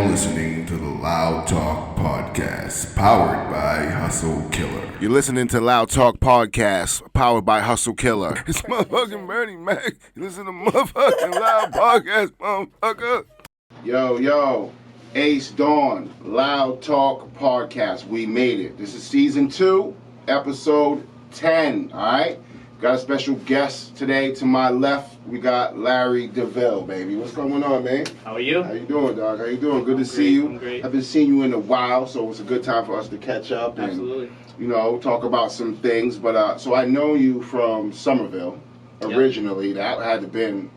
listening to the Loud Talk Podcast, powered by Hustle Killer. You're listening to Loud Talk Podcast, powered by Hustle Killer. It's motherfucking Bernie Mac. You listen to motherfucking Loud Podcast, motherfucker. Yo, Ace Dawn, Loud Talk Podcast. We made it. This is season 2, episode 10, all right? Got a special guest today to my left. We got Larry Deville, baby. What's going on, man? How are you? How you doing, dog? How you doing? Good to see you. I'm great. I've been seeing you in a while, so it's a good time for us to catch up and, Absolutely. you know, talk about some things. But so I know you from Somerville originally. That had to have been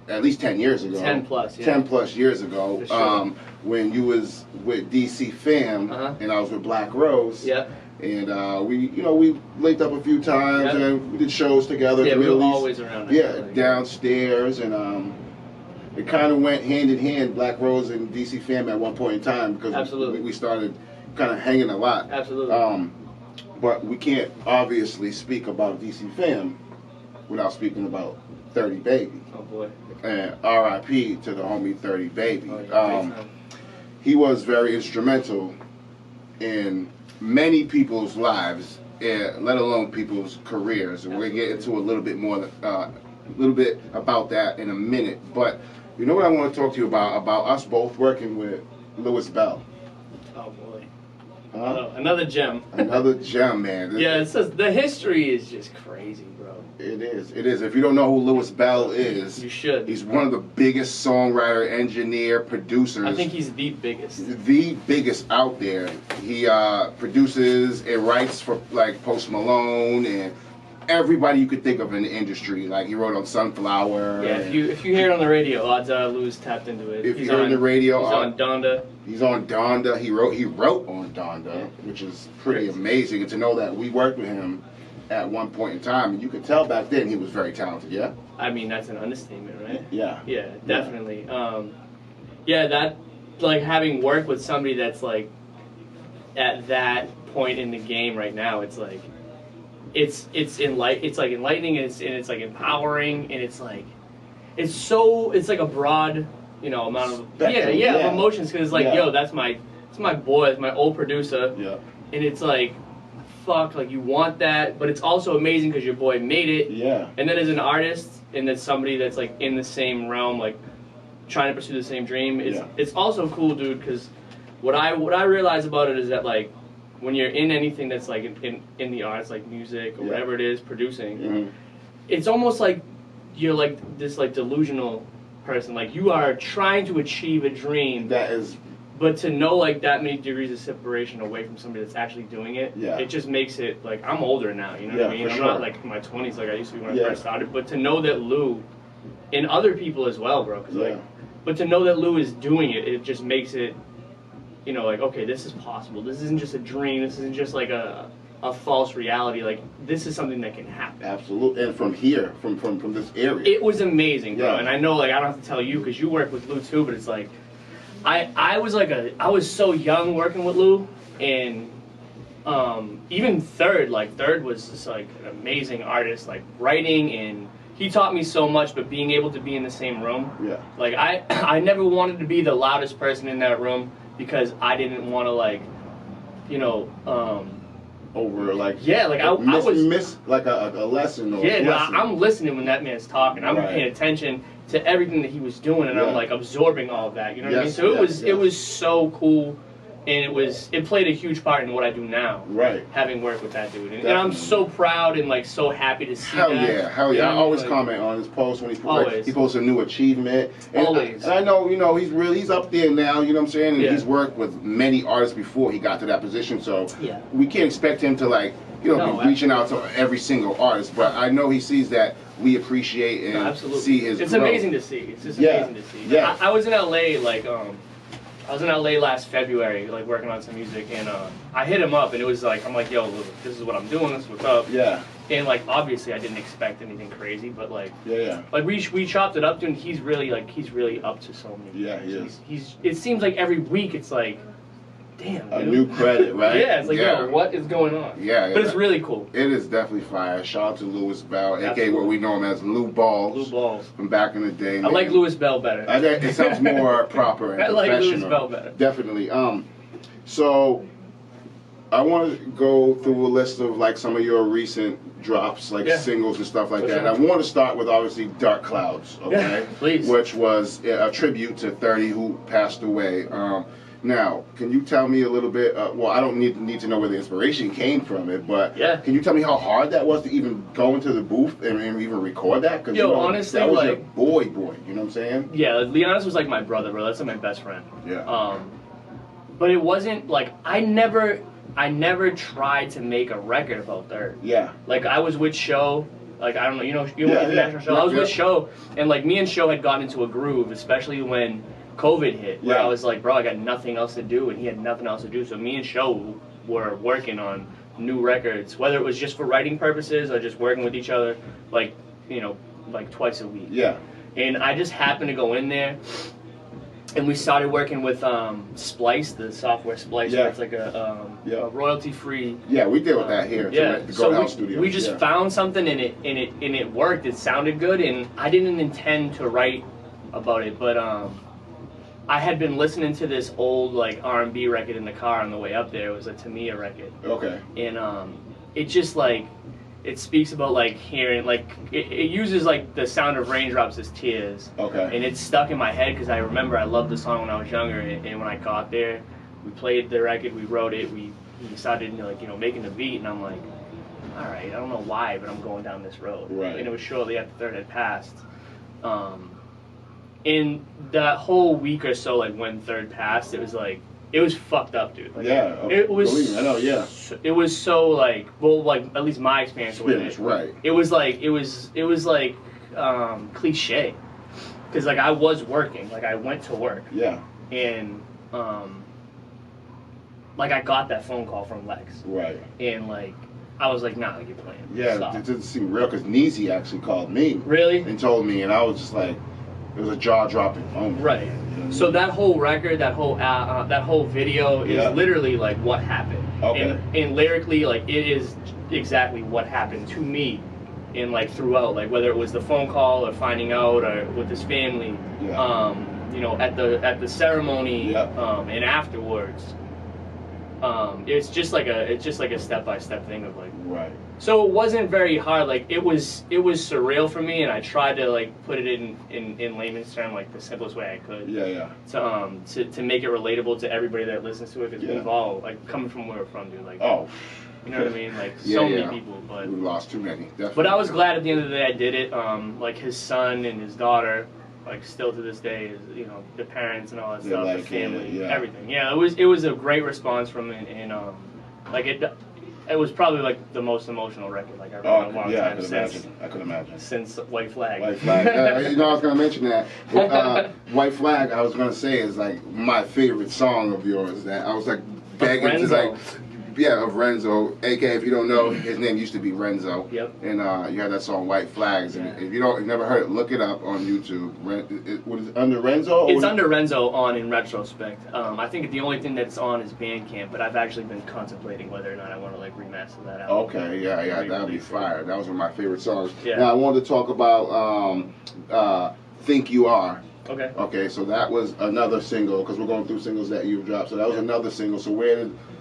at least 10 years ago. 10 plus, yeah. 10 plus years ago. For sure. When you was with DC Fam and I was with Black Rose. Yeah. And we linked up a few times and we did shows together. Yeah, we were Middle East. always around. Downstairs, and it kind of went hand in hand, Black Rose and DC Fam at one point in time, because we started kind of hanging a lot. Absolutely. But we can't obviously speak about DC Fam without speaking about 30 Baby. Oh boy. And R.I.P. to the homie 30 Baby. Oh, yeah, he was very instrumental in many people's lives, let alone people's careers. And we're gonna get into a little bit more, a little bit about that in a minute. But you know what I want to talk to you about us both working with Louis Bell. Oh boy. Huh? Another gem. Another gem, man. Yeah, it says the history is just crazy, bro. It is. If you don't know who Louis Bell is, You should. He's one of the biggest songwriter, engineer, producers. I think he's the biggest. The biggest out there. He produces and writes for like Post Malone and everybody you could think of in the industry. Like he wrote on Sunflower. Yeah, if you hear it on the radio, odds are Louis tapped into it. If you hear it on the radio, he's on Donda. He's on Donda. He wrote on Donda, which is pretty amazing. And to know that we worked with him at one point in time, and you could tell back then he was very talented. Yeah. I mean, that's an understatement, right? Yeah. Yeah, definitely. That like having worked with somebody that's like at that point in the game right now, it's like it's like enlightening and it's like empowering, and it's like a broad amount of Spectrum, of emotions, because it's like that's my boy, it's my old producer, and it's like fuck, like you want that, but it's also amazing because your boy made it. Yeah. And then as an artist, and then somebody that's like in the same realm, like trying to pursue the same dream, it's also cool, dude. Because what I realize about it is that like when you're in anything that's like in the arts, like music or whatever it is, producing, it's almost like you're like this like delusional person. Like you are trying to achieve a dream That is. But to know like that many degrees of separation away from somebody that's actually doing it, it just makes it like I'm older now, you know what I mean? I'm not like in my 20s like I used to be when I first started, but to know that Lou and other people as well, bro, but to know that Lou is doing it, it just makes it, like okay, this is possible. This isn't just a dream. This isn't just like a false reality. Like this is something that can happen. Absolutely, and from here, from this area, it was amazing, bro. And I know like I don't have to tell you because you work with Lou too, but it's like. I was so young working with Lou, and even Third was just like an amazing artist, like writing, and he taught me so much. But being able to be in the same room, like I never wanted to be the loudest person in that room because I didn't want to over like I was miss like a lesson or I'm listening when that man's talking. I'm paying attention to everything that he was doing, and I'm like absorbing all of that. You know what I mean? So it was so cool, and it played a huge part in what I do now. Right. Having worked with that dude, and I'm so proud and like so happy to see hell that. Hell yeah! I always comment on his post when he posts a new achievement. And always. And I know he's up there now. You know what I'm saying? And he's worked with many artists before he got to that position. So we can't expect him to like be reaching out to every single artist. But I know he sees that we appreciate and see his. It's growth. Amazing to see. It's just amazing to see. Yeah. I was in LA I was in LA last February, like working on some music, and I hit him up, and it was like, I'm like, yo, this is what I'm doing, this is what's up. Yeah. And like, obviously, I didn't expect anything crazy, but like, like we chopped it up, dude. And he's really up to so many. Yeah, he is. It seems like every week it's like damn, a new credit, right? Yeah, it's like, yo, what is going on? Yeah, but it's really cool. It is definitely fire. Shout out to Louis Bell, aka what we know him as Lou Balls. Lou Balls. From back in the day. I like Louis Bell better. It sounds more proper and I like professional. Louis Bell better. Definitely. So I want to go through a list of like some of your recent drops, like singles and stuff like that. Sure. And I want to start with obviously Dark Clouds, okay? Yeah, please. Which was a tribute to 30 who passed away. Now, can you tell me a little bit? Well, I don't need to know where the inspiration came from it, but can you tell me how hard that was to even go into the booth and even record that? Because honestly, that was like, your boy. You know what I'm saying? Yeah, Leonis was like my brother, bro. That's like my best friend. Yeah. But it wasn't like I never tried to make a record about Third. Yeah. Like I was with Show. Like I don't know, you went to the National Show. I was with Show, and like me and Show had gotten into a groove, especially when COVID hit, where I was like, bro, I got nothing else to do, and he had nothing else to do. So me and Show were working on new records, whether it was just for writing purposes or just working with each other, like, you know, like twice a week. Yeah. And I just happened to go in there, and we started working with Splice, the software Splice. Yeah. It's like a royalty-free. Yeah, we did with that here. At the so Studios. We just found something, and it worked. It sounded good, and I didn't intend to write about it, but I had been listening to this old like R&B record in the car on the way up there. It was a Tamia record. Okay. And it just like, it speaks about like hearing, like it uses like the sound of raindrops as tears. Okay. And it's stuck in my head because I remember I loved the song when I was younger, and when I got there, we played the record, we wrote it, we started making the beat, and I'm like, all right, I don't know why, but I'm going down this road. Right. And it was shortly after Third had passed. In that whole week or so, like when Third passed, it was fucked up, dude. Like, it was. Believe me, I know. Yeah. It was so like, well, like at least my experience with it. Right. It was like cliche, because like I was working, like I went to work. Yeah. And like I got that phone call from Lex. Right. And like I was like, nah, like you're playing. Yeah, Stop. it didn't seem real because Neezy actually called me. Really? And told me, and I was just like, it was a jaw-dropping moment. Right. So that whole record, that whole video is literally like what happened. Okay. And lyrically, like it is exactly what happened to me, and like throughout, like whether it was the phone call or finding out or with his family, at the ceremony, and afterwards. It's just like a step-by-step thing of like. Right. So it wasn't very hard. Like it was surreal for me, and I tried to like put it in layman's term, like the simplest way I could. Yeah. To make it relatable to everybody that listens to it, because we've all like coming from where we're from, dude. Like. You know what I mean? Like so many people, but we lost too many. Definitely. But I was glad at the end of the day I did it. Like his son and his daughter, like still to this day, is the parents and all that stuff, like the family, it, everything. Yeah, it was a great response from it, and like it was probably like the most emotional record like I've heard in a long time I could imagine. Since White Flag. White Flag. I was gonna mention that. White Flag. I was gonna say is like my favorite song of yours. That I was like begging to like. Yeah, of Renzo, aka if you don't know, his name used to be Renzo. Yep. And you had that song White Flags, and if you never heard it, look it up on YouTube. What is it, under Renzo? It's under Renzo on in retrospect. I think the only thing that's on is Bandcamp, but I've actually been contemplating whether or not I want to like remaster that out. Okay, yeah, that'd be fire. That was one of my favorite songs. Yeah. Now I wanted to talk about Think You Are. Okay. Okay, so that was another single because we're going through singles that you've dropped. So that was another single. So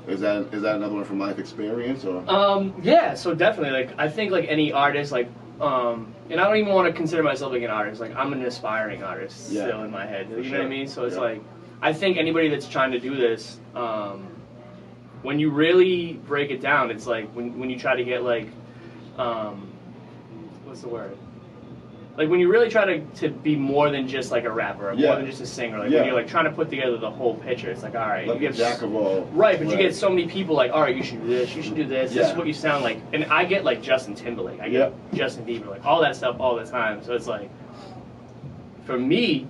is that another one from Life Experience or? Yeah, so definitely like I think like any artist like and I don't even want to consider myself like an artist. Like I'm an aspiring artist still in my head. You know what I mean? So it's like I think anybody that's trying to do this, when you really break it down, it's like when you try to get like what's the word? Like when you really try to be more than just like a rapper, or more than just a singer, like when you're like trying to put together the whole picture, it's like all right, like you get jack of all. Right, but you get so many people like, all right, you should do this, you should do this. This is what you sound like, and I get like Justin Timberlake, I get Justin Bieber, like all that stuff all the time. So it's like, for me,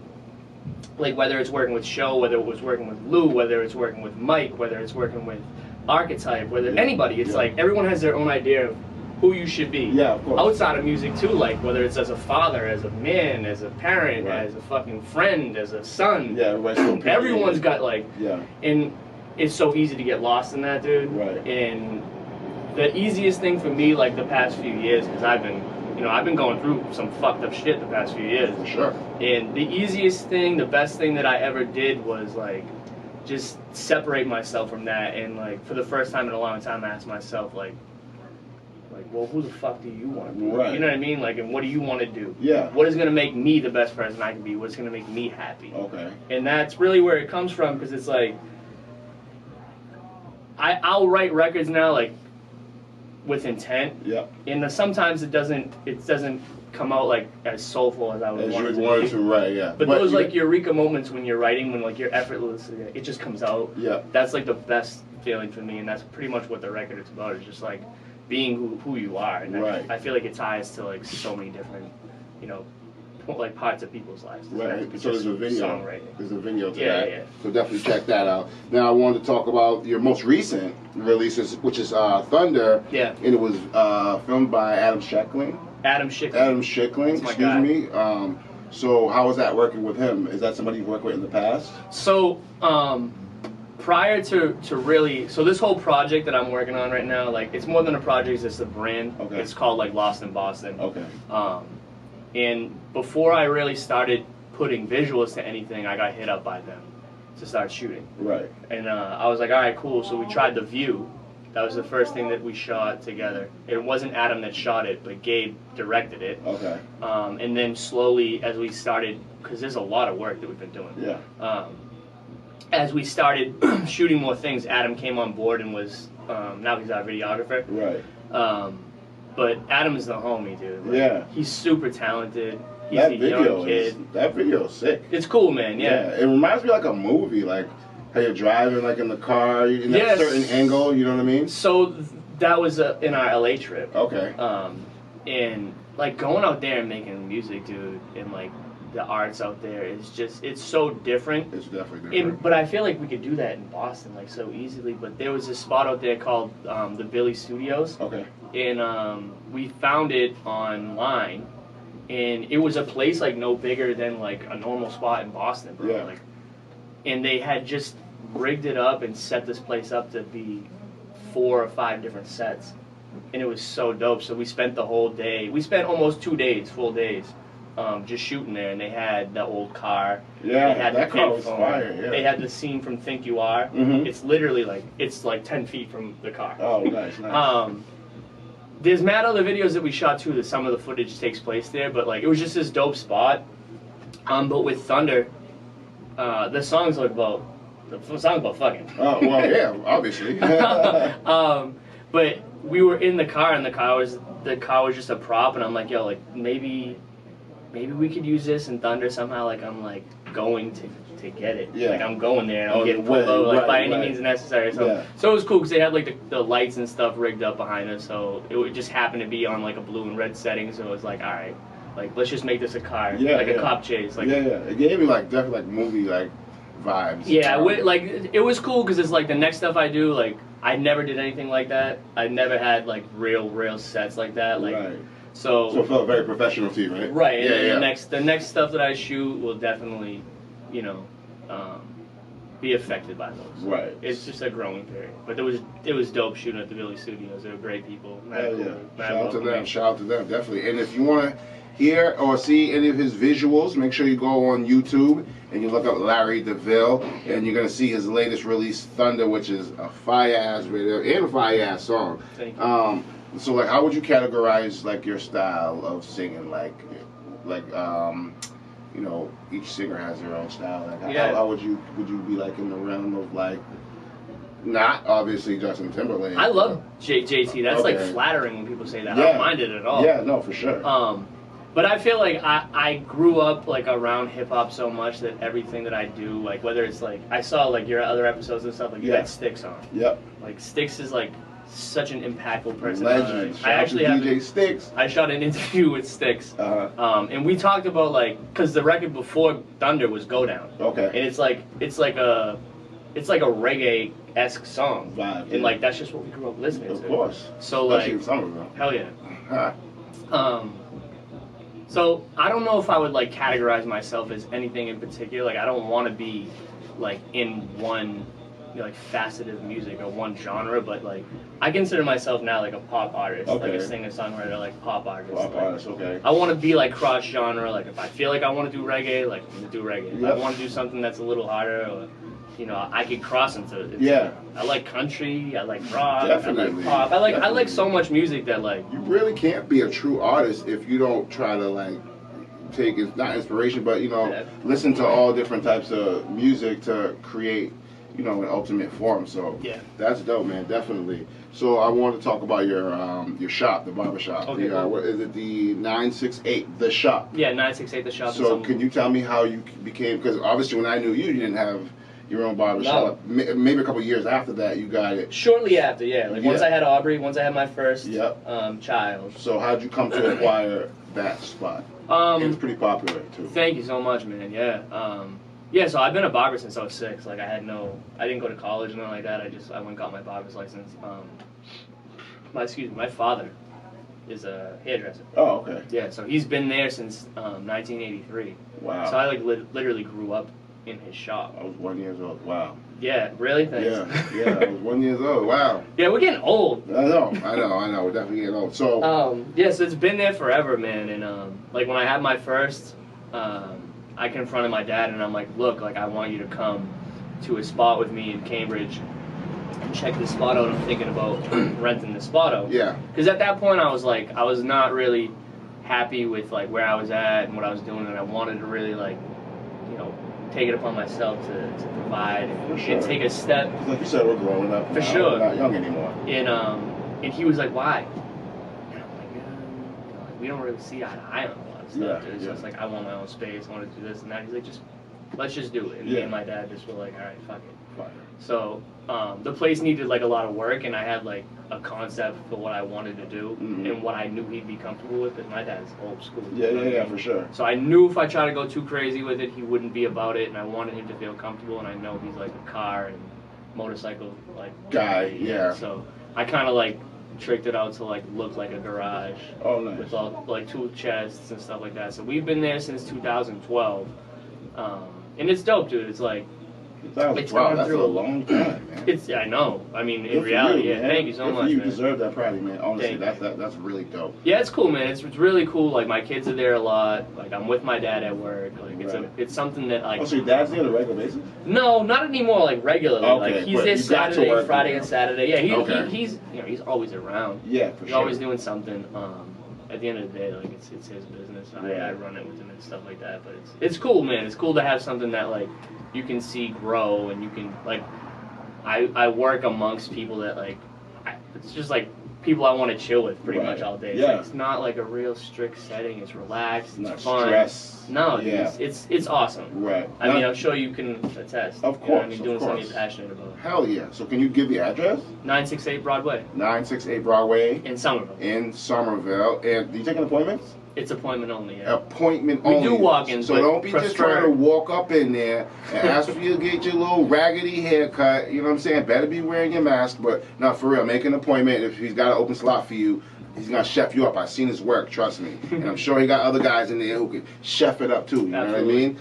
like whether it's working with Show, whether it was working with Lou, whether it's working with Mike, whether it's working with Archetype, whether anybody, it's like everyone has their own idea of who you should be. Yeah, of course. Outside of music too, like whether it's as a father, as a man, as a parent, as a fucking friend, as a son. Yeah, everyone's got like. Yeah. And it's so easy to get lost in that, dude. Right. And the easiest thing for me, like the past few years, because I've been going through some fucked up shit the past few years. For sure. And the easiest thing, the best thing that I ever did was like just separate myself from that. And like for the first time in a long time, I asked myself like, well, who the fuck do you want to be? Right. You know what I mean? Like, and what do you want to do? Yeah. What is going to make me the best person I can be? What's going to make me happy? Okay. And that's really where it comes from, because it's like, I'll write records now, like, with intent. Yeah. And sometimes it doesn't come out, like, as soulful as I would want it to wanted be. to, right, yeah. But those, like, eureka moments when you're writing, when, like, you're effortlessly, it just comes out. Yeah. That's, like, the best feeling for me, and that's pretty much what the record is about, is just, like, being who you are. And right. I feel like it ties to like so many different, you know, like parts of people's lives. Right. So there's a video. Songwriting. There's a video to Yeah, that. yeah. So definitely check that out. Now I wanted to talk about your most recent releases, which is Thunder. Yeah. And it was filmed by Adam Sheckling. Adam Sheckling. Adam Sheckling. That's my Excuse guy. me. So how was that working with him? Is that somebody you've worked with in the past? So prior to really, so this whole project that I'm working on right now, like it's more than a project, it's a brand. Okay. It's called like Lost in Boston. Okay. And before I really started putting visuals to anything, I got hit up by them to start shooting. Right. And I was like, all right, cool. So we tried The View. That was the first thing that we shot together. It wasn't Adam that shot it, but Gabe directed it. Okay. And then slowly, as we started, because there's a lot of work that we've been doing. Yeah. As we started shooting more things, Adam came on board and was, now he's our videographer. Right. But Adam is the homie, dude. Like, yeah. He's super talented. He's that a video young kid. That video is sick. It's cool, man, yeah. It reminds me like a movie, like how you're driving like in the car, in that certain angle, you know what I mean? So that was in our LA trip. Okay. And like going out there and making music, dude, and like the arts out there is just, it's so different. It's definitely different. But I feel like we could do that in Boston like so easily. But there was this spot out there called the Billy Studios. Okay. And we found it online, and it was a place like no bigger than like a normal spot in Boston, bro. Yeah. Like, and they had just rigged it up and set this place up to be 4 or 5 different sets, and it was so dope. So we spent the whole day. We spent almost 2 days, full days, just shooting there. And they had the old car. Yeah, they had that the car was phone. fire. Yeah. They had the scene from Think You Are. Mm-hmm. It's literally like 10 feet from the car. Oh, nice. There's mad other videos that we shot too that some of the footage takes place there, but like it was just this dope spot. But with Thunder, the song's about fucking. Oh well, yeah, obviously. But we were in the car, and the car was just a prop, and I'm like, yo, like maybe we could use this in Thunder somehow. Like I'm like going to get it. Yeah. Like I'm going there, and I'm getting pulled over like by any means necessary. So so it was cool because they had like the lights and stuff rigged up behind us. So it would just happen to be on like a blue and red setting. So it was like, all right, like let's just make this a car, like a cop chase. Like It gave me like definitely like movie like vibes. Yeah, like it was cool because it's like the next stuff I do, like I never did anything like that. I never had like real sets like that. Like so it felt very professional to you, right? Right. And the next stuff that I shoot will definitely, be affected by those. Right. It's just a growing period. But it was dope shooting at the Billy Studios. They were great people. Shout out to them, definitely. And if you want to hear or see any of his visuals, make sure you go on YouTube and you look up Larry Deville, and you're gonna see his latest release, Thunder, which is a fire-ass video and a fire-ass song. Thank you. So like, how would you categorize like your style of singing? Like each singer has their own style. Like, how would you be like in the realm of like, not obviously Justin Timberlake? I love JT. That's like flattering when people say that. I don't mind it at all. Yeah, no, for sure. But I feel like I grew up like around hip hop so much that everything that I do, like whether it's like I saw like your other episodes and stuff, like you had Styx on. Yep. Like Styx is like such an impactful person. Legend. I actually have DJ Styx. I shot an interview with Styx, and we talked about like because the record before Thunder was Go Down. Okay. And it's like a reggae-esque song. Vibe. And like that's just what we grew up listening to. Of course. So especially like in Somerville. Hell yeah. So I don't know if I would like categorize myself as anything in particular. Like I don't want to be like in one like facet of music or one genre, but like I consider myself now like a pop artist, like a singer songwriter, like pop artist. Pop artist, okay. I want to be like cross genre. Like if I feel like I want to do reggae, like I'm gonna do reggae. If I want to do something that's a little harder, or I could cross into it. I like country. I like rock. Definitely. I like pop. I like so much music that like. You really can't be a true artist if you don't try to like take not inspiration, but listen to all different types of music to create an ultimate form. So that's dope, man. Definitely. So I want to talk about your shop, the barber shop. Okay. What is it? The 968 The Shop. Yeah, 968 The Shop. So can you tell me how you became? Because obviously when I knew you, you didn't have your own barber shop. Maybe a couple years after that, you got it. Shortly after, yeah. Like once I had Aubrey, once I had my first child. So how'd you come to acquire that spot? It's pretty popular too. Thank you so much, man. Yeah. So I've been a barber since I was 6. Like I didn't go to college and nothing like that. I went and got my barber's license. My father is a hairdresser. Oh, okay. Yeah, so he's been there since 1983. Wow. So I like literally grew up in his shop. I was 1 year old. Wow. Yeah, really? Thanks. Yeah, I was 1 year old. Wow. Yeah, we're getting old. I know. We're definitely getting old. So. So it's been there forever, man. And like when I had my first, I confronted my dad and I'm like, look, like I want you to come to a spot with me in Cambridge and check this spot out. I'm thinking about renting this spot out. Yeah. Because at that point I was not really happy with like where I was at and what I was doing, and I wanted to really like, take it upon myself to provide and take a step. Like you said, we're growing up. For sure. We're not young anymore. And he was like, why? And I'm like, we don't really see eye to eye on a lot of stuff. Yeah, It's just like, I want my own space, I want to do this and that. He's like, let's just do it. And me and my dad just were like, all right, fuck it. Fine. So the place needed like a lot of work, and I had like a concept for what I wanted to do and what I knew he'd be comfortable with, because my dad's old school. Yeah, for sure. So I knew if I tried to go too crazy with it, he wouldn't be about it, and I wanted him to feel comfortable, and I know he's like a car and motorcycle like guy. Yeah. So I kind of like tricked it out to like look like a garage. Oh, nice. With all like tool chests and stuff like that. So we've been there since 2012, and it's dope, dude. It's like. That's a long time, man. I know. I mean, in reality, thank you so much, you man. deserve that proudly, man. Honestly, that's really dope. Yeah, it's cool, man. It's really cool. Like, my kids are there a lot. Like, I'm with my dad at work. Like, it's something that, like... Oh, so your dad's there on a regular basis? No, not anymore, like, regularly. Okay, like, he's there Saturday, Friday, and Saturday. Yeah, he's always around. Yeah, for sure. He's always doing something. At the end of the day, like, it's his business. I run it with him and stuff like that. But it's cool, man. It's cool to have something that, like, you can see grow, and you can, like, I work amongst people that, like, it's just, like, people I want to chill with pretty much all day. Yeah. It's not, like, a real strict setting. It's relaxed. It's not fun. Stress. No, it's awesome. Right. I mean, I'm sure you can attest. Of course, doing something you're passionate about. Hell yeah. So can you give the address? 968 Broadway. 968 Broadway. In Somerville. And do you take appointments? It's appointment only, yeah. Appointment only. We do walk-ins, so don't be just trying to walk up in there and ask for you to get your little raggedy haircut. You know what I'm saying? Better be wearing your mask, but not for real. Make an appointment. If he's got an open slot for you, he's gonna chef you up. I've seen his work, trust me. And I'm sure he got other guys in there who can chef it up too. You know what I mean?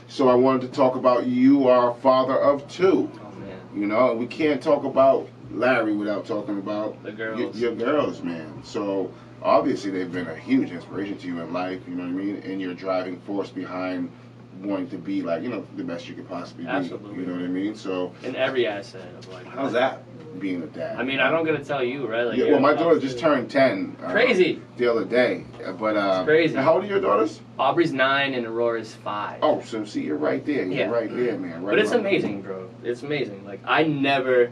So I wanted to talk about you are a father of 2. Oh man. You know, we can't talk about Larry without talking about the girls. Your girls, man. So obviously they've been a huge inspiration to you in life, you know what I mean? And your driving force behind wanting to be like, the best you could possibly be. Absolutely. You know what I mean? So in every asset of like. How's that being a dad? I mean, I don't gotta tell you, right? Like, well, my daughter just turned 10. Crazy. The other day, but it's crazy. How old are your daughters? Aubrey's 9 and Aurora's 5. Oh, so see, you're right there. You're right there, man. Right, but it's amazing, bro. It's amazing. Like I never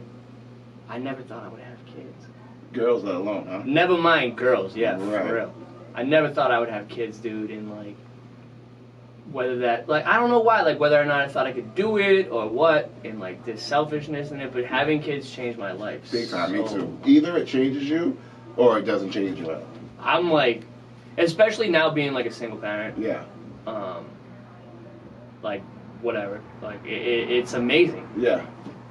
thought I would have kids. Girls, let alone, huh? Never mind girls. Yeah, for real. I never thought I would have kids, dude, and like whether that, like, I don't know why, like whether or not I thought I could do it or what, and like there's selfishness in it, but having kids changed my life. Big time, me too. Either it changes you or it doesn't change you at all. I'm like, especially now being like a single parent. Yeah. Like, whatever. Like, it's amazing. Yeah.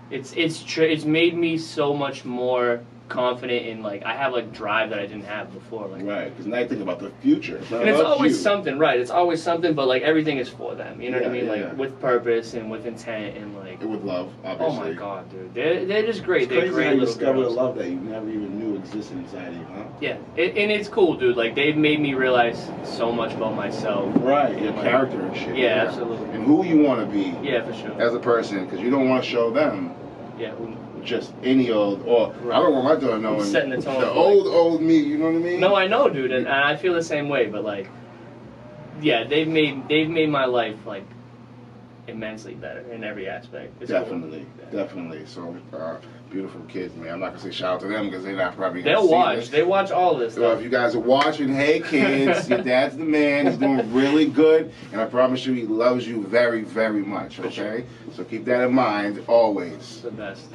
It's made me so much more confident in, like, I have, like, drive that I didn't have before. Like, right, because now you think about the future. And it's always something, right? It's always something, but, like, everything is for them. You know what I mean? Like, with purpose and with intent and, like... And with love, obviously. Oh, my God, dude. They're just great. It's they're great how you little discover girls. the love that you never even knew existed inside you, huh? Yeah. And it's cool, dude. Like, they've made me realize so much about myself. Right, your like, character and shit. Yeah, absolutely. And who you want to be. Yeah, for sure. As a person, because you don't want to show them. Yeah. Just any old, or Right. I don't want my daughter knowing Setting the tone. old me, you know what I mean? No, I know, dude, and I feel the same way. But like, yeah, they've made my life like immensely better in every aspect. It's definitely, cool. definitely. So beautiful kids, man. I'm not gonna say shout out to them because they're not probably gonna They'll see watch. this. They watch all this So stuff. if you guys are watching, hey kids, your dad's the man. He's doing really good, and I promise you, he loves you very, very much. Okay, sure. So keep that in mind always. It's the best.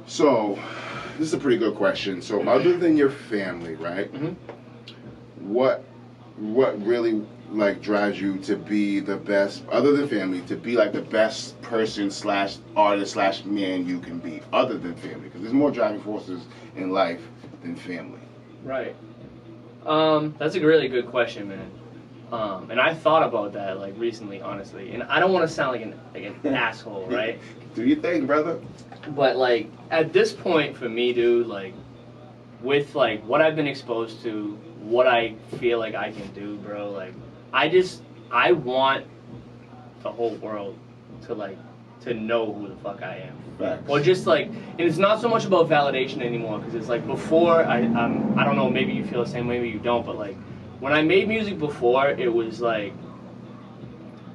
So this is a pretty good question. So other than your family, right? Mm-hmm. What really like drives you to be the best, other than family, to be like the best person slash artist slash man you can be, other than family? Because there's more driving forces in life than family. Right. That's a really good question, man. And I thought about that like recently, honestly. And I don't want to sound like an asshole, right? Do you think, brother? But like at this point for me, dude, like with like what I've been exposed to, what I feel like I can do, bro, like I want the whole world to know who the fuck I am. Facts. Or just like, and it's not so much about validation anymore, because it's like before, I don't know, maybe you feel the same way, maybe you don't, but like when I made music before, it was like,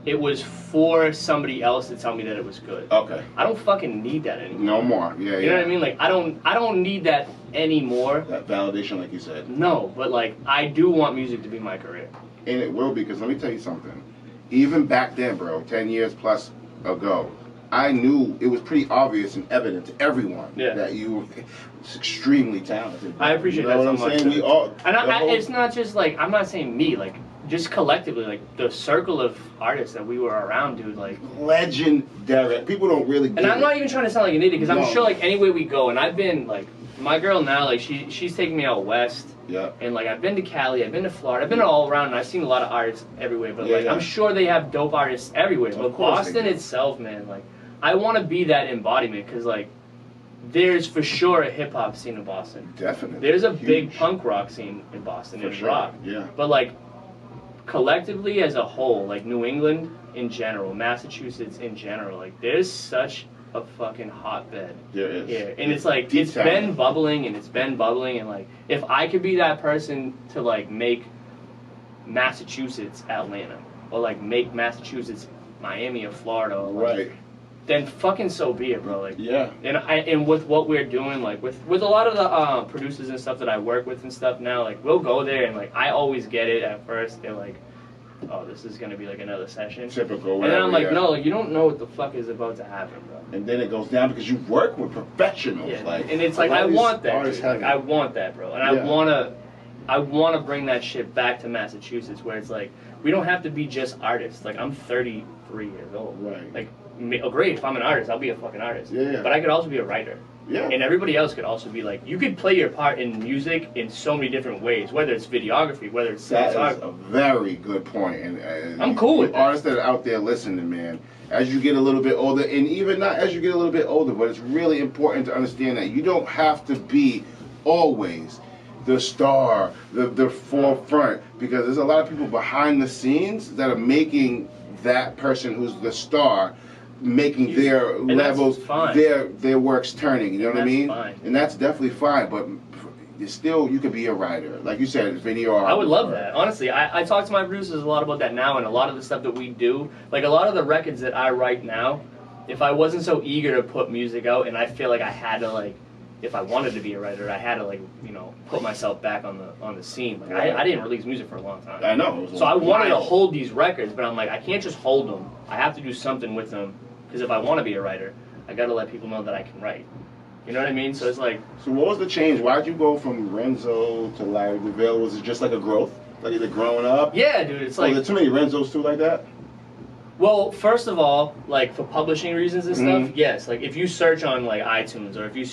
it was for somebody else to tell me that it was good. Okay. I don't fucking need that anymore. No more. Yeah, You know what I mean? Like I don't need that anymore. That validation, like you said. No, but like I do want music to be my career. And it will be, because let me tell you something. Even back then, bro, 10 years plus ago, I knew it was pretty obvious and evident to everyone that you were extremely talented. Bro. I appreciate you know that what so I'm much. saying? We all, And it's not just like, I'm not saying me, like just collectively, like the circle of artists that we were around, dude, like legendary. People don't really get And I'm it. not even trying to sound like an idiot, because No. I'm sure like anywhere we go, and I've been like, my girl now, like she's taking me out west. Yeah. And like I've been to Cali, I've been to Florida, I've been all around, and I've seen a lot of artists everywhere. But Yeah, like yeah. I'm sure they have dope artists everywhere. Of But course they Boston do. itself, man, like I want to be that embodiment, because like there's for sure a hip hop scene in Boston. Definitely. There's a Huge. big punk rock scene in Boston For and sure. rock. Yeah. But like collectively as a whole, like New England in general, Massachusetts in general, like there's such a fucking hotbed There is. here. And it's like, Deep it's talent. been bubbling and it's been bubbling, and like if I could be that person to like make Massachusetts Atlanta, or like make Massachusetts Miami or Florida, or like, Right. then fucking so be it, bro. Like Yeah. and with what we're doing, like with a lot of the producers and stuff that I work with and stuff now, like we'll go there and like I always get it at first. They're like, oh, this is gonna be like another session. Typical. And then I'm like, yeah. no, like, you don't know what the fuck is about to happen, bro. And then it goes down because you work with professionals. Yeah. Like, And it's a like lot I of these want that, artists dude. Like, have I it. want that, bro. And Yeah. I wanna bring that shit back to Massachusetts, where it's like we don't have to be just artists. Like I'm 33 years old. Right. Like, oh, great, if I'm an artist, I'll be a fucking artist. Yeah. But I could also be a writer. Yeah. And everybody else could also be like, you could play your part in music in so many different ways, whether it's videography, whether it's That is cinematography. a very good point. And I'm cool with that. artists that are out there listening, man. As you get a little bit older, and even not as you get a little bit older, but it's really important to understand that you don't have to be always the star, the forefront, because there's a lot of people behind the scenes that are making that person who's the star, making their And that's levels, fine. their works turning. You know what I That's mean? fine. And that's definitely fine, but it's still, you could be a writer, like you said, video art. I would love that. Honestly, I talk to my producers a lot about that now, and a lot of the stuff that we do, like a lot of the records that I write now, if I wasn't so eager to put music out, and I feel like I had to, like, if I wanted to be a writer, I had to, like, you know, put myself back on the scene. Like, I didn't release music for a long time. I know. It was So I wanted to wild. hold these records, but I'm like, I can't just hold them. I have to do something with them, because if I want to be a writer, I got to let people know that I can write. You know what I mean? So it's like, So what was the change? Why'd you go from Renzo to Larry Deville? Was it just like a growth? Like either growing up? yeah, dude, it's Like, like, there too many Renzos too like that? Well, first of all, like for publishing reasons and stuff, yes. Like if you search on like iTunes or if you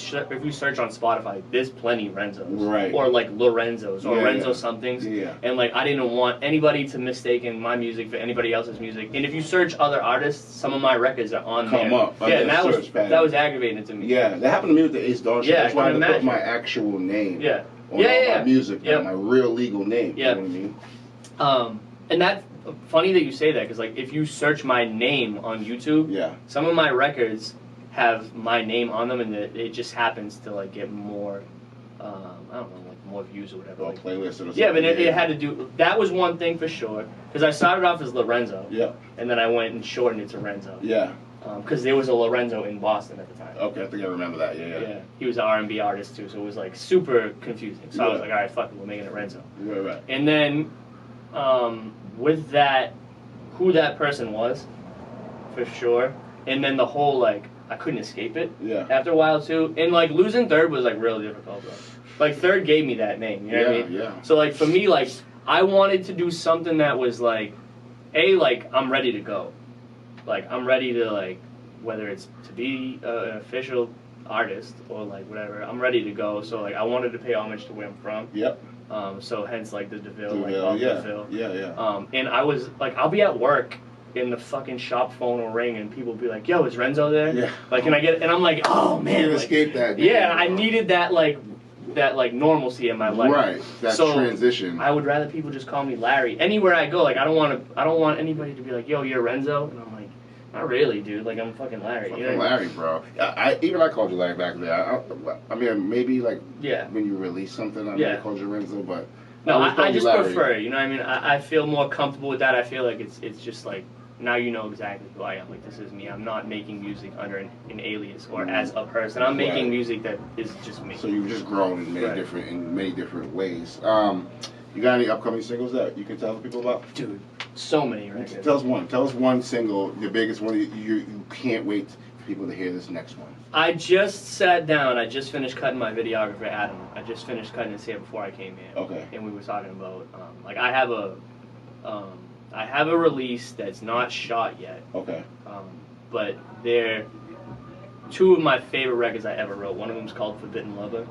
search on Spotify, there's plenty Renzos, right? Or like Lorenzos or Renzo somethings. Yeah. And like I didn't want anybody to mistaken my music for anybody else's music. And if you search other artists, some of my records are on there. Come up. Yeah, and that was aggravating to me. Yeah, that happened to me with the Ace Dawn show. Yeah, that's why I had to put my actual name. Yeah. On all my music, my real legal name. Yeah. You know what I mean? And that. Funny that you say that because like if you search my name on YouTube, some of my records have my name on them, and it just happens to like get more, I don't know, like more views or whatever. Or playlists or something. Yeah, but it had to do. That was one thing for sure because I started off as Lorenzo. Yeah. And then I went and shortened it to Renzo. Yeah. Because there was a Lorenzo in Boston at the time. Okay, I think I remember that. Yeah. He was an R&B artist too, so it was like super confusing. So I was like, all right, fuck it, we're making it Renzo. Right. And then, with that. Who that person was, for sure, and then the whole like I couldn't escape it. Yeah. After a while too, and like losing Third was like really difficult, bro. Like Third gave me that name, you know what I mean? Yeah. So like for me, like I wanted to do something that was like, like I'm ready to go, like I'm ready to like whether it's to be an official artist or like whatever, I'm ready to go. So like I wanted to pay homage to where I'm from. Yep. So hence like the Deville, Deville. And I was like, I'll be at work and the fucking shop phone will ring and people will be like, "Yo, is Renzo there?" Yeah. Like, can I get? And I'm like, "Oh man, you escape that." Yeah, I needed that like normalcy in my life. Right. That transition. I would rather people just call me Larry anywhere I go. Like, I don't want anybody to be like, "Yo, you're Renzo," and I'm like, not really, dude. Like, I'm fucking Larry. Fucking Larry, bro. I called you Larry back there. I mean, maybe like when you release something, I might call you Renzo, but no, I just prefer it. You know what I mean? I feel more comfortable with that. I feel like it's just like now you know exactly who I am. Like this is me. I'm not making music under an alias or as a person. I'm making music that is just me. So you've just grown in many different ways. You got any upcoming singles that you can tell people about? Dude, so many records. Tell us one. Tell us one single, the biggest one you can't wait for people to hear this next one. I just sat down. I just finished cutting my videographer, Adam. I just finished cutting his hair before I came here. Okay. And we were talking about, like, I have a release that's not shot yet. Okay. But they're two of my favorite records I ever wrote. One of them's called Forbidden Lover,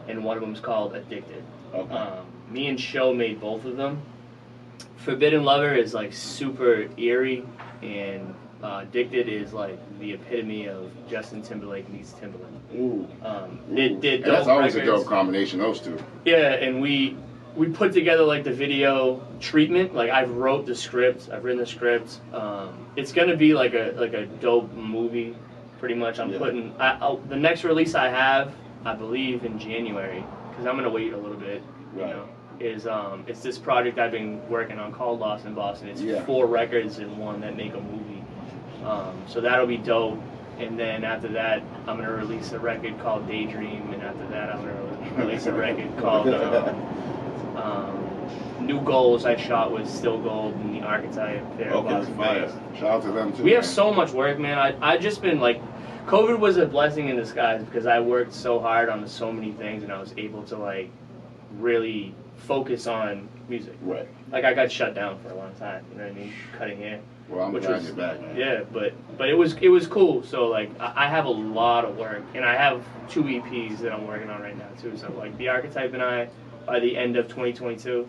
and one of them's called Addicted. Okay. Me and Sho made both of them. Forbidden Lover is like super eerie, and Addicted is like the epitome of Justin Timberlake meets Timberland. Ooh. That's always a dope combination, those two. Yeah, and we put together like the video treatment. Like I've written the script. It's gonna be like a dope movie, pretty much. I'm putting the next release I have, I believe in January, because I'm gonna wait a little bit. You know, it's this project I've been working on called Lost in Boston. It's 4 records in one that make a movie. So that'll be dope. And then after that, I'm gonna release a record called Daydream, and after that, I'm gonna release a record called New Goals I shot with Still Gold and the Archetype. Okay, fire. Shout out to them too. We have so much work, man. I just been like, COVID was a blessing in disguise because I worked so hard on so many things, and I was able to like really focus on music. Right. Like I got shut down for a long time. You know what I mean? Cutting hair. Well, I'm glad you're back, man. Yeah, but it was cool. So like I have a lot of work, and I have 2 EPs that I'm working on right now too. So like the Archetype and I, by the end of 2022,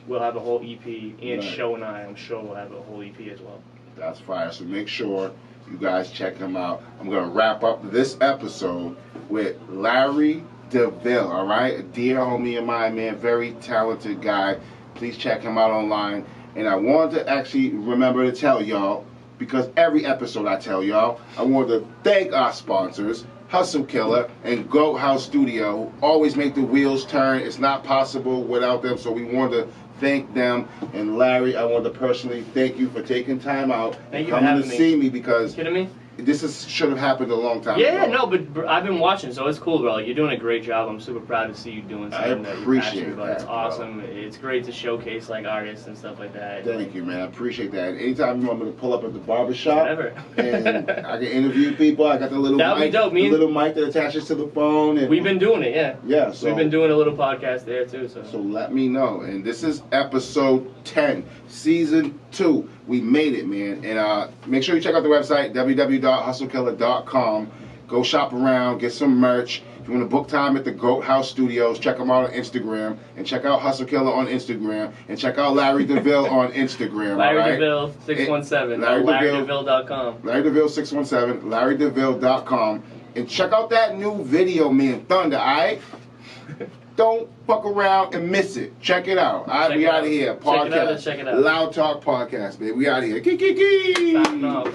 we'll have a whole EP, and Sho and I'm sure we'll have a whole EP as well. That's fire. So make sure you guys check him out. I'm gonna wrap up this episode with Larry Deville. All right, a dear homie of mine, man, very talented guy. Please check him out online. And I wanted to actually remember to tell y'all, because every episode I tell y'all, I wanted to thank our sponsors, Hustle Killer and Goat House Studio, who always make the wheels turn. It's not possible without them, so we wanted to thank them. And Larry, I want to personally thank you for taking time out and coming to see me, because kidding me? This should have happened a long time ago. Yeah, no, but I've been watching, so it's cool, bro. Like, you're doing a great job. I'm super proud to see you doing something that you're passionate about. It's awesome. Bro. It's great to showcase like artists and stuff like that. Thank you, man. I appreciate that. And anytime you want me to pull up at the barbershop, whatever, and I can interview people, I got the little mic, the little mic that attaches to the phone. And we've been doing it, yeah. Yeah, so we've been doing a little podcast there too. So let me know. And this is episode 10, season 2. We made it, man. And make sure you check out the website, www.hustlekiller.com. Go shop around, get some merch. If you want to book time at the Goat House Studios, check them out on Instagram. And check out Hustle Killer on Instagram. And check out Larry Deville on Instagram. Larry Deville 617. LarryDeville.com. Larry Deville 617. LarryDeville.com. And check out that new video, me and Thunder, alright? Don't fuck around and miss it. Check it out. All right, we out of here. Podcast. Check it out. Loud Talk Podcast, baby. We out of here. Kiki. Signing off.